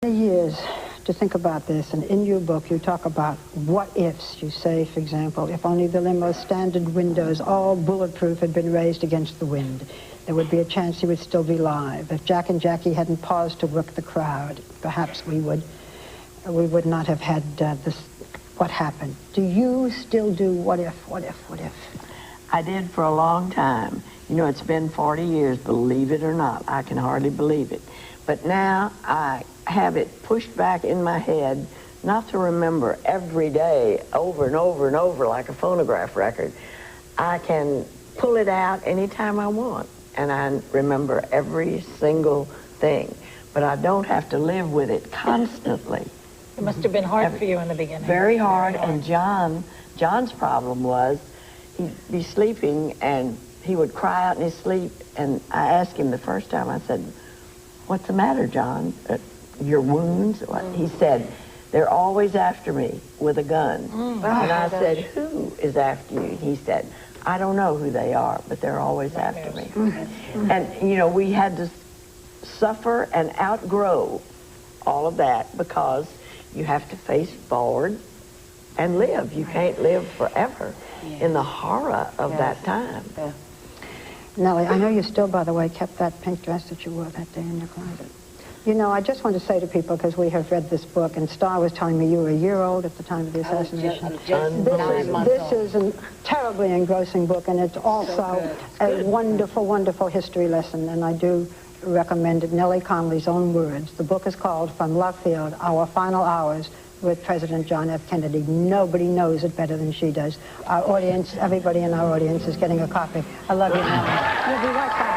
of years to think about this, and in your book you talk about what ifs. You say, for example, if only the limo's standard windows, all bulletproof, had been raised against the wind, there would be a chance he would still be alive. If Jack and Jackie hadn't paused to work the crowd, perhaps we would not have had this, what happened. Do you still do what if? I did for a long time. You know, it's been 40 years, believe it or not. I can hardly believe it. But now I have it pushed back in my head, not to remember every day over and over and over like a phonograph record. I can pull it out anytime I want, and I remember every single thing. But I don't have to live with it constantly. It must have been hard for you in the beginning. Very hard, and John's problem was he'd be sleeping and he would cry out in his sleep, and I asked him the first time, I said, "What's the matter, John? Your wounds?" He said, "They're always after me with a gun." And I said, "Who is after you?" He said, "I don't know who they are, but they're always after me." And, you know, we had to suffer and outgrow all of that because you have to face forward and live. You can't live forever in the horror of that time. Nellie, I know you still, by the way, kept that pink dress that you wore that day in your closet. You know, I just want to say to people, because we have read this book, and Starr was telling me you were a year old at the time of the assassination. This is a terribly engrossing book, and it's also a wonderful, wonderful history lesson, and I do recommend it. Nellie Connally's own words. The book is called From Love Field, Our Final Hours with President John F. Kennedy. Nobody knows it better than she does. Our audience, everybody in our audience is getting a copy. I love you, Nellie. We'll be right back.